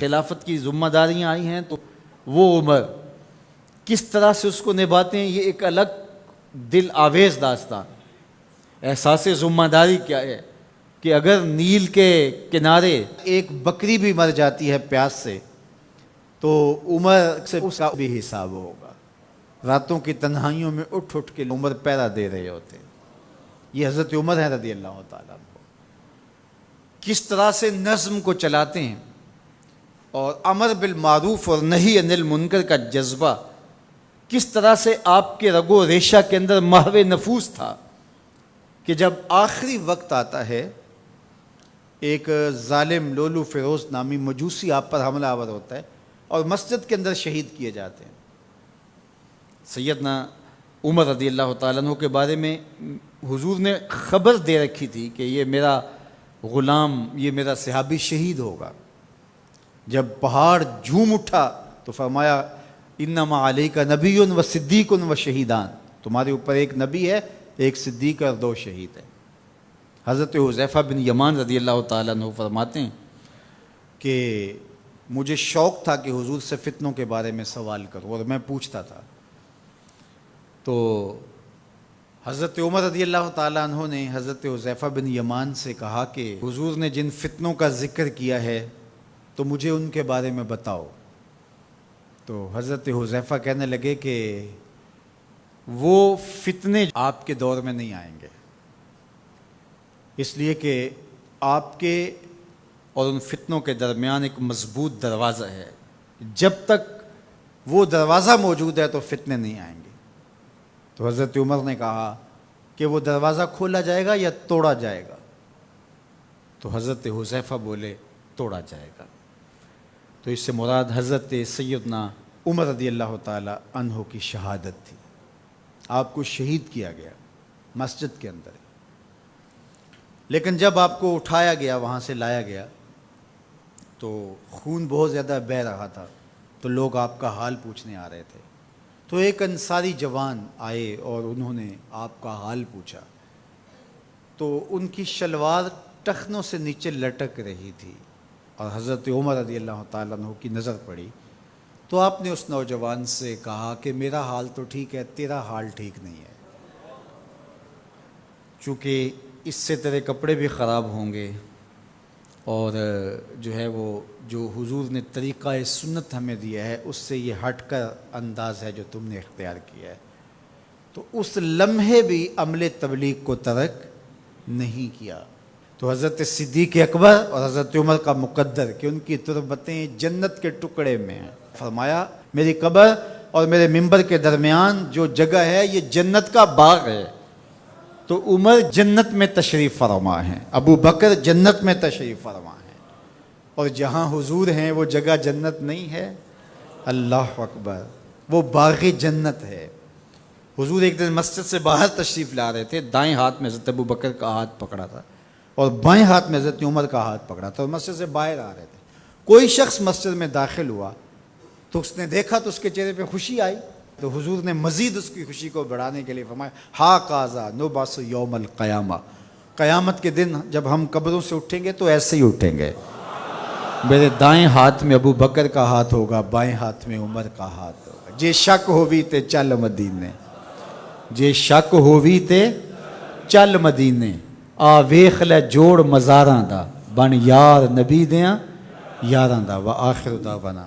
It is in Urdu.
خلافت کی ذمہ داریاں آئی ہیں تو وہ عمر کس طرح سے اس کو نبھاتے ہیں، یہ ایک الگ دل آویز داستان۔ احساس ذمہ داری کیا ہے کہ اگر نیل کے کنارے ایک بکری بھی مر جاتی ہے پیاس سے تو عمر سے اس کا بھی حساب ہوگا۔ راتوں کی تنہائیوں میں اٹھ اٹھ کے عمر پہرا دے رہے ہوتے ہیں۔ یہ حضرت عمر ہے رضی اللہ تعالیٰ عنہ، کس طرح سے نظم کو چلاتے ہیں، اور امر بالمعروف اور نہی عن المنکر کا جذبہ کس طرح سے آپ کے رگ و ریشہ کے اندر محو نفوس تھا کہ جب آخری وقت آتا ہے ایک ظالم لولو فیروز نامی مجوسی آپ پر حملہ آور ہوتا ہے اور مسجد کے اندر شہید کیے جاتے ہیں۔ سیدنا عمر رضی اللہ تعالیٰ عنہ کے بارے میں حضور نے خبر دے رکھی تھی کہ یہ میرا غلام، یہ میرا صحابی شہید ہوگا۔ جب پہاڑ جھوم اٹھا تو فرمایا انما علیک نبی و صدیق و شہیدان، تمہارے اوپر ایک نبی ہے، ایک صدیق اور 2 شہید ہیں۔ حضرت حذیفہ بن یمان رضی اللہ تعالیٰ عنہ فرماتے ہیں کہ مجھے شوق تھا کہ حضور سے فتنوں کے بارے میں سوال کروں اور میں پوچھتا تھا، تو حضرت عمر رضی اللہ تعالیٰ عنہ نے حضرت حذیفہ بن یمان سے کہا کہ حضور نے جن فتنوں کا ذکر کیا ہے تو مجھے ان کے بارے میں بتاؤ۔ تو حضرت حذیفہ کہنے لگے کہ وہ فتنے آپ کے دور میں نہیں آئیں گے، اس لیے کہ آپ کے اور ان فتنوں کے درمیان ایک مضبوط دروازہ ہے، جب تک وہ دروازہ موجود ہے تو فتنے نہیں آئیں گے۔ تو حضرت عمر نے کہا کہ وہ دروازہ کھولا جائے گا یا توڑا جائے گا؟ تو حضرت حذیفہ بولے توڑا جائے گا۔ تو اس سے مراد حضرت سیدنا عمر رضی اللہ تعالی عنہ کی شہادت تھی۔ آپ کو شہید کیا گیا مسجد کے اندر، لیکن جب آپ کو اٹھایا گیا، وہاں سے لایا گیا تو خون بہت زیادہ بہہ رہا تھا، تو لوگ آپ کا حال پوچھنے آ رہے تھے۔ تو ایک انصاری جوان آئے اور انہوں نے آپ کا حال پوچھا، تو ان کی شلوار ٹخنوں سے نیچے لٹک رہی تھی، اور حضرت عمر رضی اللہ تعالیٰ عنہ کی نظر پڑی تو آپ نے اس نوجوان سے کہا کہ میرا حال تو ٹھیک ہے، تیرا حال ٹھیک نہیں ہے، چونکہ اس سے تیرے کپڑے بھی خراب ہوں گے، اور جو ہے وہ جو حضور نے طریقہ سنت ہمیں دیا ہے اس سے یہ ہٹ کر انداز ہے جو تم نے اختیار کیا ہے۔ تو اس لمحے بھی عمل تبلیغ کو ترک نہیں کیا۔ تو حضرت صدیق اکبر اور حضرت عمر کا مقدر کہ ان کی تربتیں جنت کے ٹکڑے میں ہیں، فرمایا میری قبر اور میرے منبر کے درمیان جو جگہ ہے یہ جنت کا باغ ہے۔ تو عمر جنت میں تشریف فرما ہیں، ابو بکر جنت میں تشریف فرما ہیں، اور جہاں حضور ہیں وہ جگہ جنت نہیں ہے؟ اللہ اکبر، وہ باغ جنت ہے۔ حضور ایک دن مسجد سے باہر تشریف لا رہے تھے، دائیں ہاتھ میں حضرت ابو بکر کا ہاتھ پکڑا تھا اور بائیں ہاتھ میں حضرت عمر کا ہاتھ پکڑا تھا، اور مسجد سے باہر آ رہے تھے۔ کوئی شخص مسجد میں داخل ہوا تو اس نے دیکھا تو اس کے چہرے پہ خوشی آئی، تو حضور نے مزید اس کی خوشی کو بڑھانے کے لیے فرمایا ہا قاذا نبعث یوم القیامہ، قیامت کے دن جب ہم قبروں سے اٹھیں گے تو ایسے ہی اٹھیں گے، میرے دائیں ہاتھ میں ابو بکر کا ہاتھ ہوگا، بائیں ہاتھ میں عمر کا ہاتھ ہوگا۔ جے شک ہووی تے چل مدینے، جے شک ہووی تے چل مدینے، آ ویخ لے جوڑ مزاراں دا، بن یار نبی دیاں یاراں دا۔ وآخر دعوانا